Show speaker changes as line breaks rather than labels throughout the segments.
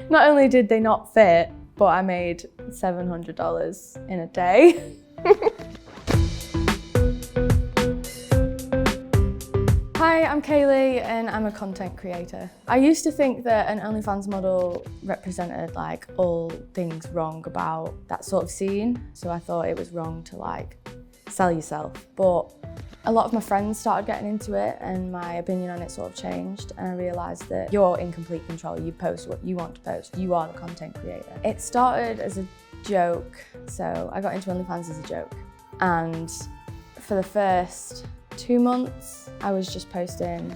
Not only did they not fit, but I made $700 in a day. Hi, I'm Kaylee and I'm a content creator. I used to think that an OnlyFans model represented like all things wrong about that sort of scene. So I thought it was wrong to like sell yourself. But a lot of my friends started getting into it and my opinion on it sort of changed, and I realised that you're in complete control. You post what you want to post. You are the content creator. It started as a joke. So I got into OnlyFans as a joke. And for the first 2 months, I was just posting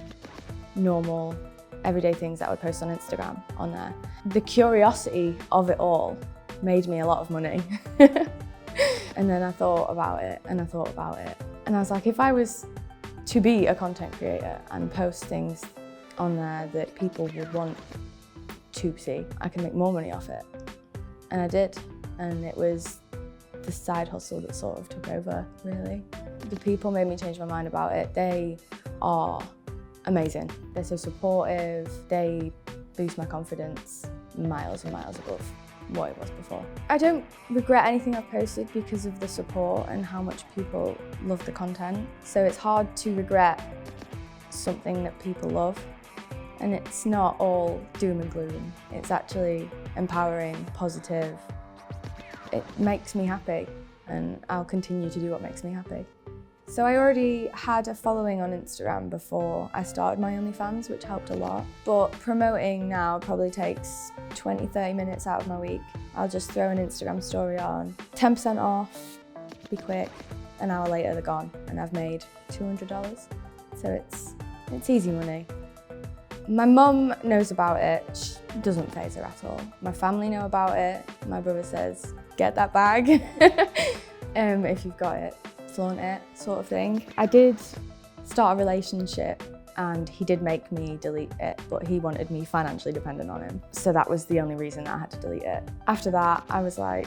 normal, everyday things that I would post on Instagram on there. The curiosity of it all made me a lot of money. And then I thought about it and I thought about it. And I was like, if I was to be a content creator and post things on there that people would want to see, I can make more money off it. And I did. And it was the side hustle that sort of took over, really. The people made me change my mind about it. They are amazing. They're so supportive. They boost my confidence miles and miles above what it was before. I don't regret anything I've posted because of the support and how much people love the content. So it's hard to regret something that people love. And it's not all doom and gloom. It's actually empowering, positive. It makes me happy, and I'll continue to do what makes me happy. So I already had a following on Instagram before I started my OnlyFans, which helped a lot. But promoting now probably takes 20, 30 minutes out of my week. I'll just throw an Instagram story on, 10% off, be quick, an hour later they're gone, and I've made $200. So it's easy money. My mum knows about it. She doesn't faze her at all. My family know about it. My brother says, get that bag if you've got it. Flaunt it, sort of thing. I did start a relationship and he did make me delete it, but he wanted me financially dependent on him. So that was the only reason I had to delete it. After that, I was like,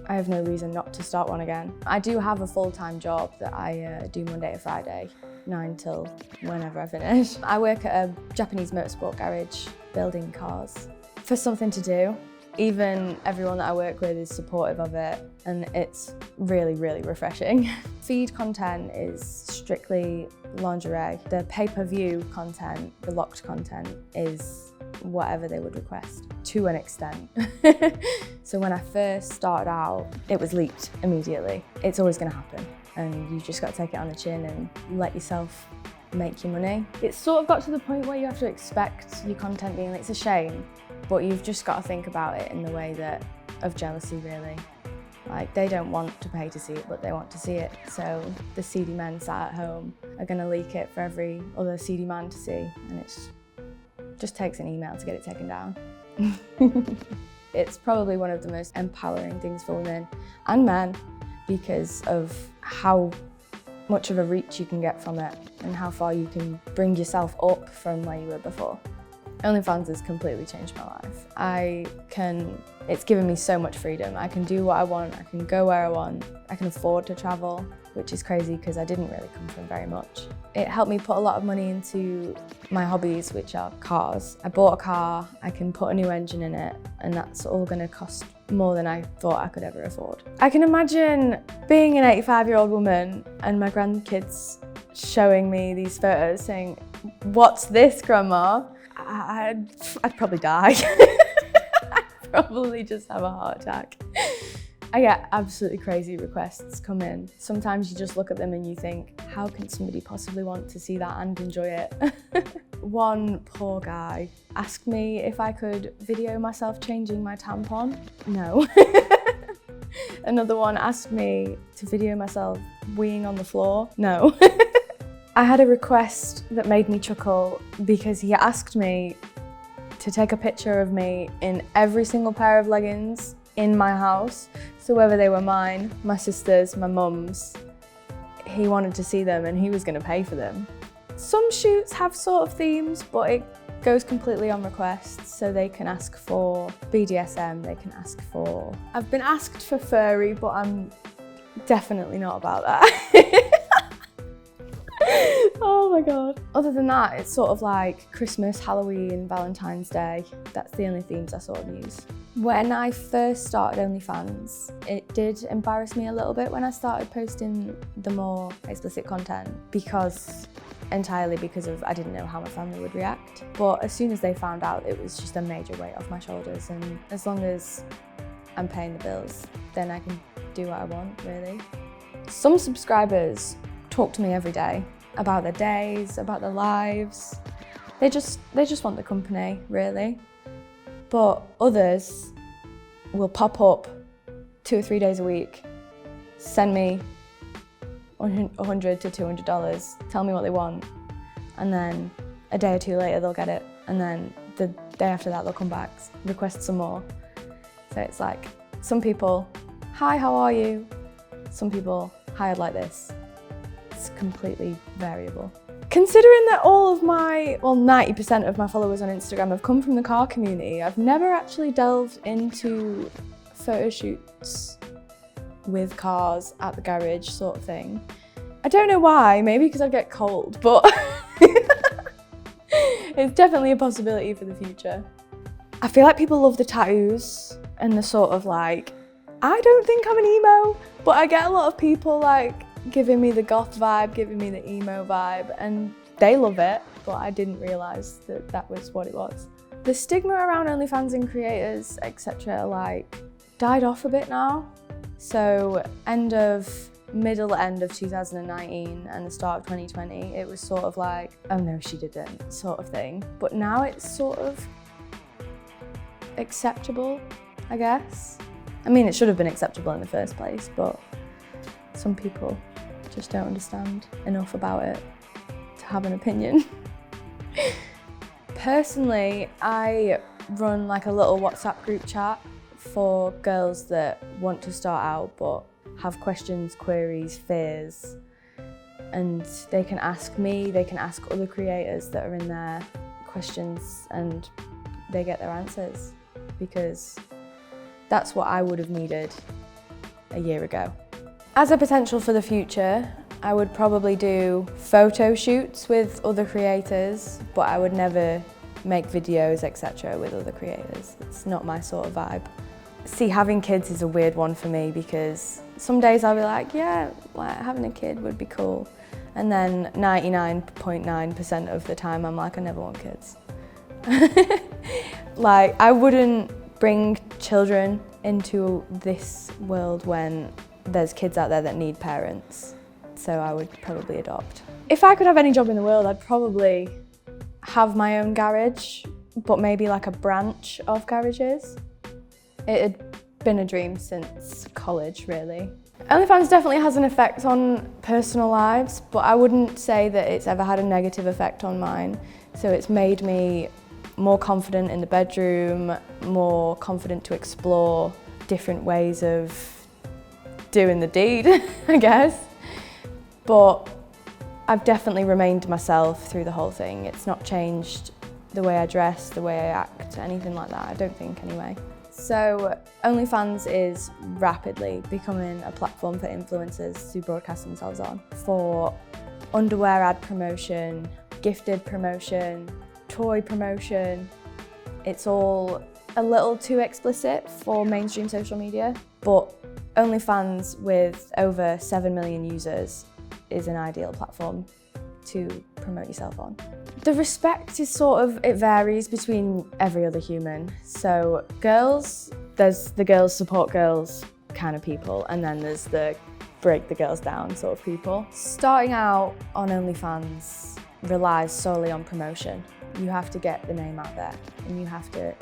I have no reason not to start one again. I do have a full-time job that I do Monday to Friday, 9 till whenever I finish. I work at a Japanese motorsport garage building cars for something to do. Even everyone that I work with is supportive of it, and it's really, really refreshing. Feed content is strictly lingerie. The pay-per-view content, the locked content, is whatever they would request, to an extent. So when I first started out, it was leaked immediately. It's always gonna happen, and you just gotta take it on the chin and let yourself make your money. It's sort of got to the point where you have to expect your content being, it's a shame, but you've just got to think about it in the way that of jealousy, really. Like, they don't want to pay to see it, but they want to see it. So the seedy men sat at home are gonna leak it for every other seedy man to see, and it just takes an email to get it taken down. It's probably one of the most empowering things for women and men because of how much of a reach you can get from it and how far you can bring yourself up from where you were before. OnlyFans has completely changed my life. It's given me so much freedom. I can do what I want, I can go where I want, I can afford to travel, which is crazy because I didn't really come from very much. It helped me put a lot of money into my hobbies, which are cars. I bought a car, I can put a new engine in it, and that's all gonna cost more than I thought I could ever afford. I can imagine being an 85-year-old woman and my grandkids showing me these photos saying, "What's this, Grandma?" I'd probably die. I'd probably just have a heart attack. I get absolutely crazy requests come in. Sometimes you just look at them and you think, how can somebody possibly want to see that and enjoy it? One poor guy asked me if I could video myself changing my tampon. No. Another one asked me to video myself weeing on the floor. No. I had a request that made me chuckle because he asked me to take a picture of me in every single pair of leggings in my house. So whether they were mine, my sister's, my mum's, he wanted to see them and he was gonna pay for them. Some shoots have sort of themes, but it goes completely on request. So they can ask for BDSM, they can ask for... I've been asked for furry, but I'm definitely not about that. Oh my God. Other than that, it's sort of like Christmas, Halloween, Valentine's Day. That's the only themes I sort of use. When I first started OnlyFans, it did embarrass me a little bit when I started posting the more explicit content entirely because of I didn't know how my family would react. But as soon as they found out, it was just a major weight off my shoulders, and as long as I'm paying the bills, then I can do what I want, really. Some subscribers talk to me every day about their days, about their lives. They just want the company, really. But others will pop up 2 or 3 days a week, send me $100 to $200, tell me what they want, and then a day or two later they'll get it, and then the day after that they'll come back, request some more. So it's like, some people, hi, how are you? Some people, hi, I'd like this. It's completely variable. Considering that all of my, 90% of my followers on Instagram have come from the car community, I've never actually delved into photo shoots with cars at the garage sort of thing. I don't know why, maybe because I get cold, but it's definitely a possibility for the future. I feel like people love the tattoos and the sort of like, I don't think I'm an emo, but I get a lot of people like giving me the goth vibe, giving me the emo vibe, and they love it, but I didn't realise that that was what it was. The stigma around OnlyFans and creators, etc. like died off a bit now. So middle end of 2019 and the start of 2020, it was sort of like, oh no, she didn't, sort of thing. But now it's sort of acceptable, I guess. I mean, it should have been acceptable in the first place, but some people just don't understand enough about it to have an opinion. Personally, I run like a little WhatsApp group chat for girls that want to start out but have questions, queries, fears, and they can ask me, they can ask other creators that are in there questions, and they get their answers, because that's what I would have needed a year ago. As a potential for the future, I would probably do photo shoots with other creators, but I would never make videos, etc. with other creators. It's not my sort of vibe. See, having kids is a weird one for me, because some days I'll be like, yeah, like, having a kid would be cool. And then 99.9% of the time I'm like, I never want kids. Like, I wouldn't bring children into this world when there's kids out there that need parents. So I would probably adopt. If I could have any job in the world, I'd probably have my own garage, but maybe like a branch of garages. It had been a dream since college, really. OnlyFans definitely has an effect on personal lives, but I wouldn't say that it's ever had a negative effect on mine. So it's made me more confident in the bedroom, more confident to explore different ways of doing the deed, I guess. But I've definitely remained myself through the whole thing. It's not changed the way I dress, the way I act, anything like that, I don't think anyway. So OnlyFans is rapidly becoming a platform for influencers to broadcast themselves on. For underwear ad promotion, gifted promotion, toy promotion, it's all a little too explicit for mainstream social media, but OnlyFans with over 7 million users is an ideal platform to promote yourself on. The respect is sort of, it varies between every other human. So girls, there's the girls support girls kind of people, and then there's the break the girls down sort of people. Starting out on OnlyFans relies solely on promotion. You have to get the name out there, and you have to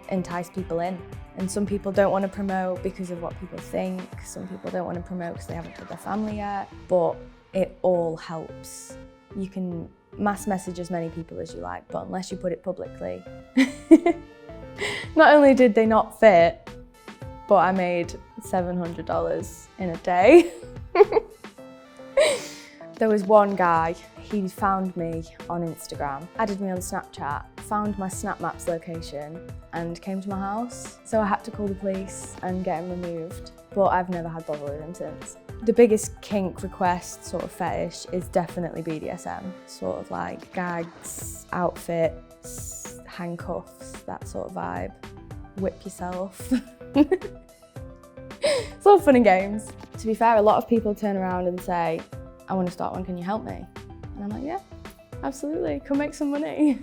entice people in. And some people don't want to promote because of what people think. Some people don't want to promote because they haven't told their family yet, but it all helps. You can mass message as many people as you like, but unless you put it publicly. Not only did they not fit, but I made $700 in a day. There was one guy, he found me on Instagram, added me on Snapchat, found my Snap Maps location and came to my house. So I had to call the police and get him removed, but I've never had bother with him since. The biggest kink request sort of fetish is definitely BDSM, sort of like gags, outfits, handcuffs, that sort of vibe. Whip yourself. It's all fun and games. To be fair, a lot of people turn around and say, I want to start one, can you help me? And I'm like, yeah, absolutely, come make some money.